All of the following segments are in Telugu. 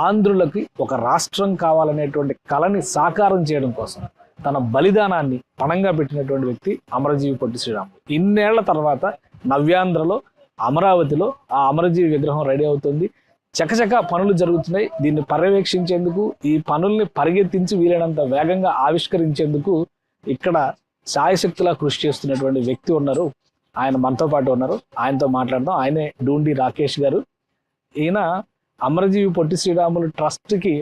ఆంధ్రులకి ఒక రాష్ట్రం కావాలనేటువంటి కళని సాకారం చేయడం కోసం తన బలిదానాన్ని పణంగా పెట్టినటువంటి వ్యక్తి అమరజీవి పొట్టి శ్రీరాములు. ఇన్నేళ్ల తర్వాత నవ్యాంధ్రలో అమరావతిలో ఆ అమరజీవి విగ్రహం రెడీ అవుతుంది. చకచక పనులు జరుగుతున్నాయి. దీన్ని పర్యవేక్షించేందుకు, ఈ పనుల్ని పరిగెత్తించి వీలైనంత వేగంగా ఆవిష్కరించేందుకు ఇక్కడ శాయశక్తులా కృషి చేస్తున్నటువంటి వ్యక్తి ఉన్నారు. ఆయన మనతో పాటు ఉన్నారు. ఆయనతో మాట్లాడదాం. ఆయనే డూండి రాకేష్ గారు. ఈయన అమరజీవి పొట్టి శ్రీరాములు ట్రస్ట్కి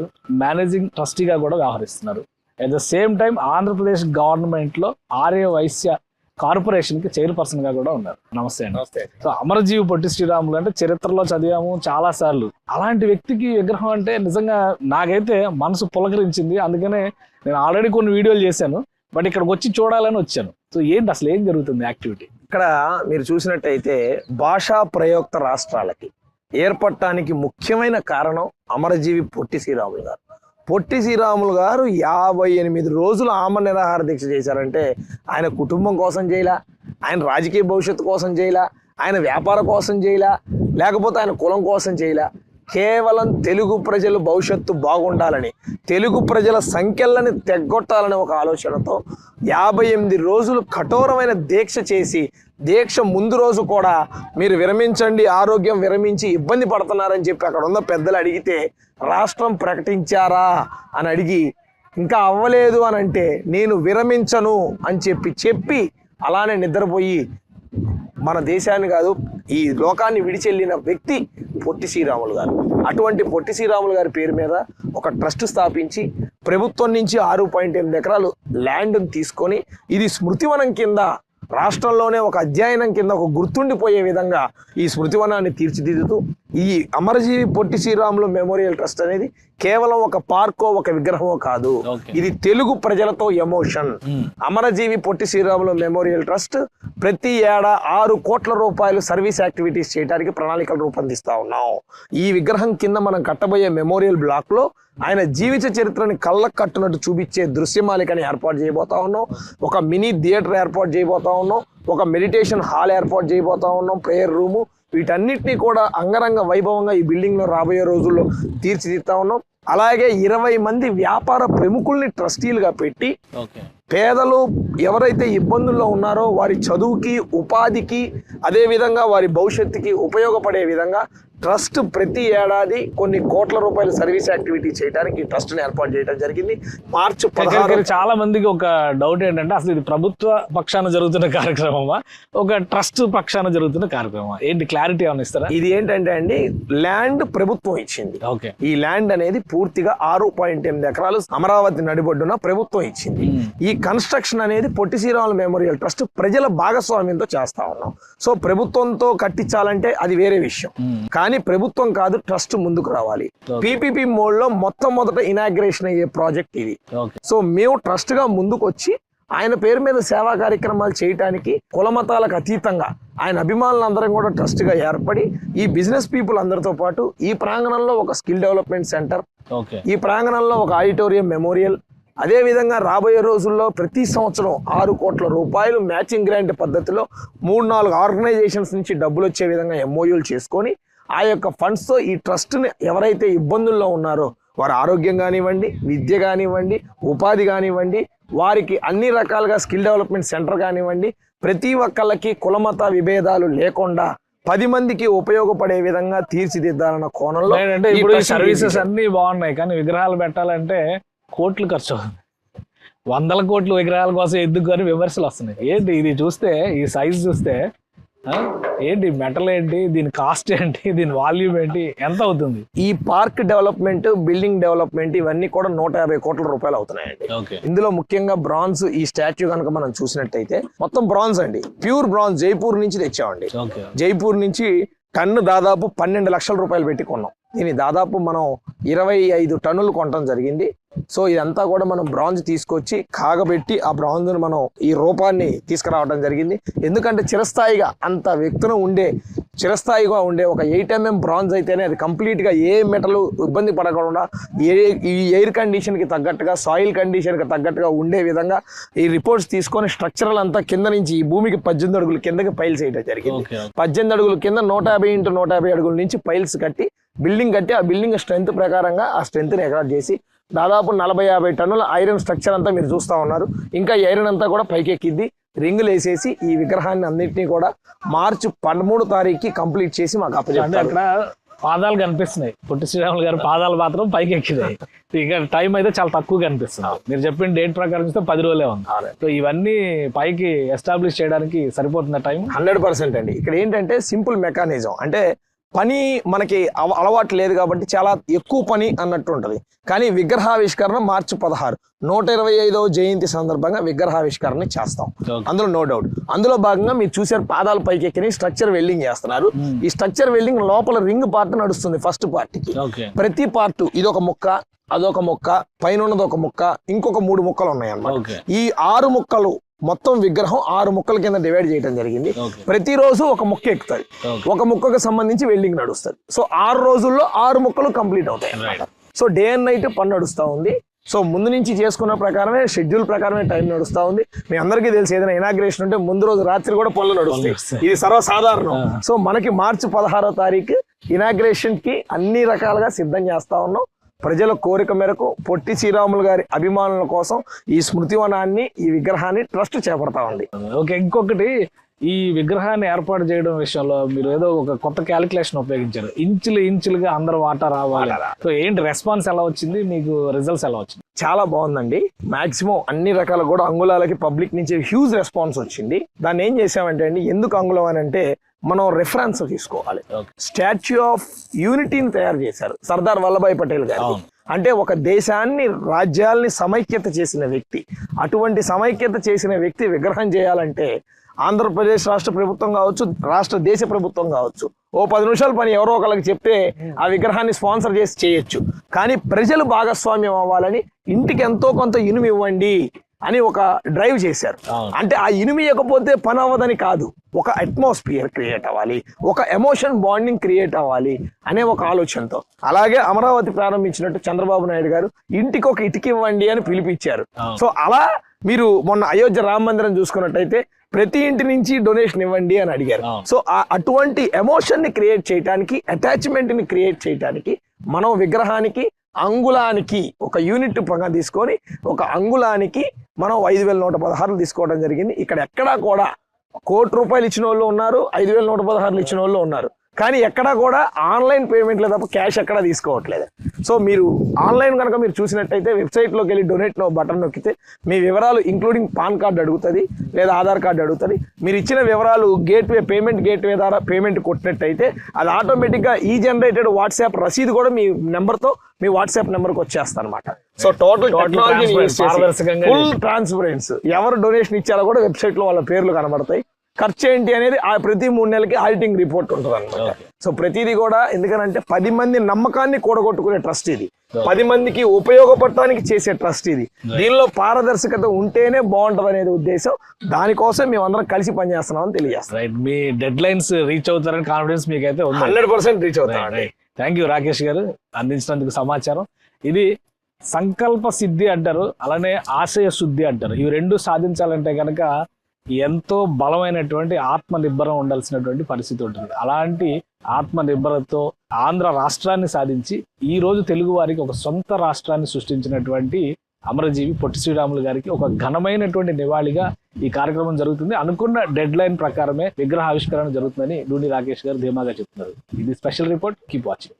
మేనేజింగ్ ట్రస్టీగా కూడా వ్యవహరిస్తున్నారు. At the same time Andhra Pradesh గవర్నమెంట్లో ఆర్య వైశ్య కార్పొరేషన్కి చైర్పర్సన్ గా కూడా ఉన్నారు. నమస్తే అండి. నమస్తే. సో అమరజీవి పొట్టి శ్రీరాములు అంటే చరిత్రలో చదివాము చాలా సార్లు. అలాంటి వ్యక్తికి విగ్రహం అంటే నిజంగా నాకైతే మనసు పులకరించింది. అందుకనే నేను ఆల్రెడీ కొన్ని వీడియోలు చేశాను, బట్ ఇక్కడికి వచ్చి చూడాలని వచ్చాను. సో ఏంటి అసలు ఏం జరుగుతుంది యాక్టివిటీ? ఇక్కడ మీరు చూసినట్టయితే భాషా ప్రయోక్త రాష్ట్రాలకి ఏర్పడటానికి ముఖ్యమైన కారణం అమరజీవి పొట్టి శ్రీరాములు గారు. పొట్టి శ్రీరాములు గారు 58 రోజులు ఆమరణ నిరాహార దీక్ష చేశారంటే ఆయన కుటుంబం కోసం చేయలా, ఆయన రాజకీయ భవిష్యత్తు కోసం చేయలా, ఆయన వ్యాపార కోసం చేయలా, లేకపోతే ఆయన కులం కోసం చేయలా. కేవలం తెలుగు ప్రజల భవిష్యత్తు బాగుండాలని, తెలుగు ప్రజల సంఖ్యలని తెగ్గొట్టాలని ఒక ఆలోచనతో 58 రోజులు కఠోరమైన దీక్ష చేసి, దీక్ష ముందు రోజు కూడా మీరు విరమించండి, ఆరోగ్యం విరమించి ఇబ్బంది పడుతున్నారని చెప్పి అక్కడ ఉన్న పెద్దలు అడిగితే రాష్ట్రం ప్రకటించారా అని అడిగి, ఇంకా అవ్వలేదు అని అంటే నేను విరమించను అని చెప్పి అలానే నిద్రపోయి మన దేశాన్ని కాదు ఈ లోకాన్ని విడిచెళ్ళిన వ్యక్తి పొట్టి శ్రీరాములు గారు. అటువంటి పొట్టి శ్రీరాములు గారి పేరు మీద ఒక ట్రస్ట్ స్థాపించి ప్రభుత్వం నుంచి 6.8 ఎకరాలు ల్యాండ్ని తీసుకొని ఇది స్మృతివనం కింద రాష్ట్రంలోనే ఒక అధ్యయనం కింద ఒక గుర్తుండిపోయే విధంగా ఈ స్మృతివనాన్ని తీర్చిదిద్దుతూ ఈ అమరజీవి పొట్టి శ్రీరాములు మెమోరియల్ ట్రస్ట్ అనేది కేవలం ఒక పార్కో ఒక విగ్రహమో కాదు, ఇది తెలుగు ప్రజలతో ఎమోషన్. అమరజీవి పొట్టి శ్రీరాములు మెమోరియల్ ట్రస్ట్ ప్రతి ఏడా 6 కోట్ల రూపాయలు సర్వీస్ యాక్టివిటీస్ చేయడానికి ప్రణాళికలు రూపొందిస్తా ఉన్నాం. ఈ విగ్రహం కింద మనం కట్టబోయే మెమోరియల్ బ్లాక్ లో ఆయన జీవిత చరిత్రని కళ్ళకు కట్టునట్టు చూపించే దృశ్యమాలికని ఏర్పాటు చేయబోతా ఉన్నాం. ఒక మినీ థియేటర్ ఏర్పాటు చేయబోతా ఉన్నాం. ఒక మెడిటేషన్ హాల్ ఏర్పాటు చేయబోతా ఉన్నాం, ప్రేయర్ రూము. వీటన్నిటినీ కూడా అంగరంగ వైభవంగా ఈ బిల్డింగ్ లో రాబోయే రోజుల్లో తీర్చిదిద్దుతా ఉన్నాం. అలాగే 20 మంది వ్యాపార ప్రముఖుల్ని ట్రస్టీలుగా పెట్టి పేదలు ఎవరైతే ఇబ్బందుల్లో ఉన్నారో వారి చదువుకి, ఉపాధికి, అదేవిధంగా వారి భవిష్యత్తుకి ఉపయోగపడే విధంగా ట్రస్ట్ ప్రతి ఏడాది కొన్ని కోట్ల రూపాయల సర్వీస్ యాక్టివిటీ చేయడానికి ఈ ట్రస్ట్ ని ఏర్పాటు చేయడం జరిగింది. మార్చి 16. చాలా మందికి ఒక డౌట్ ఏంటంటే అసలు ఇది ప్రభుత్వ పక్షాన జరుగుతున్న కార్యక్రమమా, ఒక ట్రస్ట్ పక్షాన జరుగుతున్న కార్యక్రమమా? ఏంటి క్లారిటీ ఏమైనా ఇస్తారా? ఇది ఏంటంటే అండి, ల్యాండ్ ప్రభుత్వం ఇచ్చింది. ఈ ల్యాండ్ అనేది పూర్తిగా 6.8 ఎకరాలు అమరావతి నడిబొడ్డున ప్రభుత్వం ఇచ్చింది. ఈ కన్స్ట్రక్షన్ అనేది పొట్టి శ్రీరాములు మెమోరియల్ ట్రస్ట్ ప్రజల భాగస్వామ్యంతో చేస్తా ఉన్నాం. సో ప్రభుత్వంతో కట్టించాలంటే అది వేరే విషయం, కానీ ప్రభుత్వం కాదు, ట్రస్ట్ ముందుకు రావాలి. పీపీపీ మోడ్ లో మొట్టమొదట ఇనాగ్రేషన్ అయ్యే ప్రాజెక్ట్ ఇది. సో మేము ట్రస్ట్ గా ముందుకు వచ్చి ఆయన పేరు మీద సేవా కార్యక్రమాలు చేయడానికి కులమతాలకు అతీతంగా ఆయన అభిమానులందరం కూడా ట్రస్ట్ గా ఏర్పడి ఈ బిజినెస్ పీపుల్ అందరితో పాటు ఈ ప్రాంగణంలో ఒక స్కిల్ డెవలప్మెంట్ సెంటర్, ఈ ప్రాంగణంలో ఒక ఆడిటోరియం మెమోరియల్, అదే విధంగా రాబోయే రోజుల్లో ప్రతి సంవత్సరం 6 కోట్ల రూపాయలు మ్యాచింగ్ గ్రాంట్ పద్ధతిలో 3-4 ఆర్గనైజేషన్స్ నుంచి డబ్బులు వచ్చే విధంగా ఎంఓయూలు చేసుకొని ఆ యొక్క ఫండ్స్తో ఈ ట్రస్ట్ని ఎవరైతే ఇబ్బందుల్లో ఉన్నారో వారి ఆరోగ్యం కానివ్వండి, విద్య కానివ్వండి, ఉపాధి కానివ్వండి, వారికి అన్ని రకాలుగా స్కిల్ డెవలప్మెంట్ సెంటర్ కానివ్వండి, ప్రతి ఒక్కళ్ళకి కులమత విభేదాలు లేకుండా 10 మందికి ఉపయోగపడే విధంగా తీర్చిదిద్దాలన్న కోణంలో ఇప్పుడు సర్వీసెస్ అన్ని బాగున్నాయి, కానీ విగ్రహాలు పెట్టాలంటే కోట్లు ఖర్చు అవుతుంది. 100 కోట్ల విగ్రహాల కోసం ఎందుకు అని విమర్శలు వస్తున్నాయి. ఏంటి ఇది చూస్తే, ఈ సైజ్ చూస్తే ఏంటి, మెటల్ ఏంటి, దీని కాస్ట్ ఏంటి, దీని వాల్యూమ్ ఏంటి, ఎంత అవుతుంది? ఈ పార్క్ డెవలప్మెంట్, బిల్డింగ్ డెవలప్మెంట్ ఇవన్నీ కూడా 150 కోట్ల రూపాయలు అవుతున్నాయండి. ఇందులో ముఖ్యంగా బ్రాంజ్, ఈ స్టాచ్యూ కనుక మనం చూసినట్టయితే మొత్తం బ్రాంజ్ అండి, ప్యూర్ బ్రాంజ్. జైపూర్ నుంచి తెచ్చామండి. జైపూర్ నుంచి టన్ను దాదాపు 12 లక్షల రూపాయలు పెట్టి కొన్నాం. దీన్ని దాదాపు మనం 25 టన్నులు కొనడం జరిగింది. సో ఇదంతా కూడా మనం బ్రాంజ్ తీసుకొచ్చి కాగబెట్టి ఆ బ్రాంజ్ను మనం ఈ రూపాన్ని తీసుకురావడం జరిగింది. ఎందుకంటే చిరస్థాయిగా అంత వ్యక్తులు చిరస్థాయిగా ఉండే ఒక 8mm బ్రాంజ్ అయితేనే అది కంప్లీట్గా ఏ మెటల్ ఇబ్బంది పడకుండా ఈ ఎయిర్ కండిషన్కి తగ్గట్టుగా, సాయిల్ కండిషన్కి తగ్గట్టుగా ఉండే విధంగా ఈ రిపోర్ట్స్ తీసుకొని స్ట్రక్చరల్ అంతా కింద నుంచి ఈ భూమికి 18 అడుగుల కిందకి పైల్స్ వేయడం జరిగింది. 18 అడుగుల కింద 150 x 150 అడుగుల నుంచి పైల్స్ కట్టి బిల్డింగ్ కట్టి ఆ బిల్డింగ్ స్ట్రెంత్ ప్రకారంగా ఆ స్ట్రెంత్ని రికార్డ్ చేసి దాదాపు 40-50 టన్నుల ఐరన్ స్ట్రక్చర్ అంతా మీరు చూస్తూ ఉన్నారు. ఇంకా ఈ ఐరన్ అంతా కూడా పైకెక్కిద్ది. రింగులు వేసేసి ఈ విగ్రహాన్ని అన్నింటినీ కూడా మార్చి 13 తారీఖుకి కంప్లీట్ చేసి మాకు అప్పచెప్తారు. అక్కడ పాదాలు కనిపిస్తున్నాయి, పొట్టి శ్రీరాములు గారి పాదాలు మాత్రం పైకి ఎక్కినాయి. ఇక టైం అయితే చాలా తక్కువ కనిపిస్తుంది. మీరు చెప్పిన డేట్ ప్రకారం చూస్తే 10 రోజులే ఉంది. సో ఇవన్నీ పైకి ఎస్టాబ్లిష్ చేయడానికి సరిపోతున్న టైం 100% అండి. ఇక్కడ ఏంటంటే సింపుల్ మెకానిజం, అంటే పని మనకి అలవాటు లేదు కాబట్టి చాలా ఎక్కువ పని అన్నట్టు ఉంటుంది. కానీ విగ్రహావిష్కరణ మార్చి 16 125వ జయంతి సందర్భంగా విగ్రహావిష్కరణ చేస్తాం. అందులో నో డౌట్. అందులో భాగంగా మీరు చూసారు పాదాల పైకి ఎక్కి స్ట్రక్చర్ వెల్డింగ్ చేస్తున్నారు. ఈ స్ట్రక్చర్ వెల్డింగ్ లోపల రింగ్ పార్ట్ నడుస్తుంది. ఫస్ట్ పార్ట్కి ప్రతి పార్ట్ ఇదొక ముక్క, అదొక ముక్క, పైన ఉన్నది ఒక ముక్క, ఇంకొక 3 ముక్కలు ఉన్నాయన్నమాట. ఈ 6 ముక్కలు మొత్తం విగ్రహం 6 ముక్కల కింద డివైడ్ చేయడం జరిగింది. ప్రతిరోజు ఒక ముక్క ఎక్కుతుంది, ఒక ముక్కకు సంబంధించి వెల్డింగ్ నడుస్తుంది. సో 6 రోజుల్లో 6 ముక్కలు కంప్లీట్ అవుతాయి అన్నమాట. సో డే అండ్ నైట్ పని నడుస్తూ ఉంది. సో ముందు నుంచి చేసుకున్న ప్రకారమే షెడ్యూల్ ప్రకారమే టైం నడుస్తూ ఉంది. మీ అందరికీ తెలిసి ఏదైనా ఇనాగ్రేషన్ ఉంటే ముందు రోజు రాత్రి కూడా పనులు నడుస్తాయి. ఇది సర్వసాధారణం. సో మనకి మార్చి 16వ తారీఖు ఇనాగ్రేషన్ కి అన్ని రకాలుగా సిద్ధం చేస్తా ఉన్నాం. ప్రజల కోరిక మేరకు పొట్టి శ్రీరాములు గారి అభిమానుల కోసం ఈ స్మృతివనాన్ని, ఈ విగ్రహాన్ని ట్రస్ట్ చేపడతా ఉంది. ఓకే, ఇంకొకటి ఈ విగ్రహాన్ని ఏర్పాటు చేయడం విషయంలో మీరు ఏదో ఒక కొత్త క్యాలిక్యులేషన్ ఉపయోగించారు. ఇంచులుగా అందరూ వాటా రావాలి. సో ఏంటి రెస్పాన్స్ ఎలా వచ్చింది, మీకు రిజల్ట్స్ ఎలా వచ్చింది? చాలా బాగుందండి. మాక్సిమం అన్ని రకాల కూడా అంగుళాలకి పబ్లిక్ నుంచి హ్యూజ్ రెస్పాన్స్ వచ్చింది. దాన్ని ఏం చేసామంటే అండి, ఎందుకు అంగుళం అని అంటే మనం రెఫరెన్స్ తీసుకోవాలి. స్టాచ్యూ ఆఫ్ యూనిటీని తయారు చేశారు సర్దార్ వల్లభాయ్ పటేల్ గారు. అంటే ఒక దేశాన్ని, రాజ్యాల్ని సమైక్యత చేసిన వ్యక్తి. అటువంటి సమైక్యత చేసిన వ్యక్తి విగ్రహం చేయాలంటే ఆంధ్రప్రదేశ్ రాష్ట్ర ప్రభుత్వం కావచ్చు, దేశ ప్రభుత్వం కావచ్చు, ఓ 10 నిమిషాల పని ఎవరో ఒకరికి చెప్తే ఆ విగ్రహాన్ని స్పాన్సర్ చేసి చేయొచ్చు. కానీ ప్రజలు భాగస్వామ్యం అవ్వాలని ఇంటికి ఎంతో కొంత ఇనుము ఇవ్వండి అని ఒక డ్రైవ్ చేశారు. అంటే ఆ ఇనుము ఇవ్వకపోతే పని అవ్వదని కాదు, ఒక అట్మాస్ఫియర్ క్రియేట్ అవ్వాలి, ఒక ఎమోషన్ బాండింగ్ క్రియేట్ అవ్వాలి అనే ఒక ఆలోచనతో. అలాగే అమరావతి ప్రారంభించినట్టు చంద్రబాబు నాయుడు గారు ఇంటికి ఒక ఇటుక ఇవ్వండి అని పిలిపించారు. సో అలా మీరు మొన్న అయోధ్య రామ మందిరం చూసుకున్నట్టయితే ప్రతి ఇంటి నుంచి డొనేషన్ ఇవ్వండి అని అడిగారు. సో అటువంటి ఎమోషన్ ని క్రియేట్ చేయడానికి, అటాచ్మెంట్ ని క్రియేట్ చేయడానికి మనం విగ్రహానికి అంగుళానికి ఒక యూనిట్ పగా తీసుకొని ఒక అంగుళానికి మనం 5,116 తీసుకోవడం జరిగింది. ఇక్కడ ఎక్కడా కూడా ₹1,00,00,000 ఇచ్చిన వాళ్ళు ఉన్నారు, 5,116 ఇచ్చిన వాళ్ళు ఉన్నారు. కానీ ఎక్కడా కూడా ఆన్లైన్ పేమెంట్లే తప్ప క్యాష్ ఎక్కడా తీసుకోవట్లేదు. సో మీరు ఆన్లైన్ కనుక మీరు చూసినట్టయితే వెబ్సైట్లోకి వెళ్ళి డొనేట్ బటన్ నొక్కితే మీ వివరాలు ఇంక్లూడింగ్ పాన్ కార్డు అడుగుతుంది, లేదా ఆధార్ కార్డు అడుగుతుంది. మీరు ఇచ్చిన వివరాలు పేమెంట్ గేట్వే ద్వారా పేమెంట్ కొట్టినట్టయితే అది ఆటోమేటిక్గా ఈ జనరేటెడ్ వాట్సాప్ రసీదు కూడా మీ నెంబర్తో మీ వాట్సాప్ నెంబర్కి వచ్చేస్తా అనమాట. So total full transparence. ఎవరు డొనేషన్ ఇచ్చారో కూడా వెబ్సైట్లో వాళ్ళ పేర్లు కనబడతాయి. ఖర్చు ఏంటి అనేది ప్రతి 3 నెలలకి ఆడిటింగ్ రిపోర్ట్ ఉంటుంది అనమాట. సో ప్రతిదీ కూడా ఎందుకనంటే 10 మంది నమ్మకాన్ని కూడగొట్టుకునే ట్రస్ట్ ఇది, 10 మందికి ఉపయోగపడటానికి చేసే ట్రస్ట్ ఇది. దీనిలో పారదర్శకత ఉంటేనే బాగుంటది అనేది ఉద్దేశం. దానికోసం మేము అందరం కలిసి పనిచేస్తున్నామని తెలియజేస్తాం. మీ డెడ్ లైన్స్ రీచ్ అవుతారని కాన్ఫిడెన్స్ మీకైతే 100% రీచ్ అవుతాం. థ్యాంక్ యూ రాకేష్ గారు అందించినందుకు సమాచారం. ఇది సంకల్ప సిద్ధి అంటారు, అలానే ఆశయ శుద్ధి అంటారు. ఇవి రెండు సాధించాలంటే కనుక ఎంతో బలమైనటువంటి ఆత్మ నిబ్బరం ఉండాల్సినటువంటి పరిస్థితి ఉంటుంది. అలాంటి ఆత్మ నిబ్బరతో ఆంధ్ర రాష్ట్రాన్ని సాధించి ఈ రోజు తెలుగు వారికి ఒక సొంత రాష్ట్రాన్ని సృష్టించినటువంటి అమరజీవి పొట్టి శ్రీరాములు గారికి ఒక ఘనమైనటువంటి నివాళిగా ఈ కార్యక్రమం జరుగుతుంది. అనుకున్న డెడ్ లైన్ ప్రకారమే విగ్రహ ఆవిష్కరణ జరుగుతుందని డూని రాకేష్ గారు ధీమాగా చెప్తున్నారు. ఇది స్పెషల్ రిపోర్ట్. Keep watching.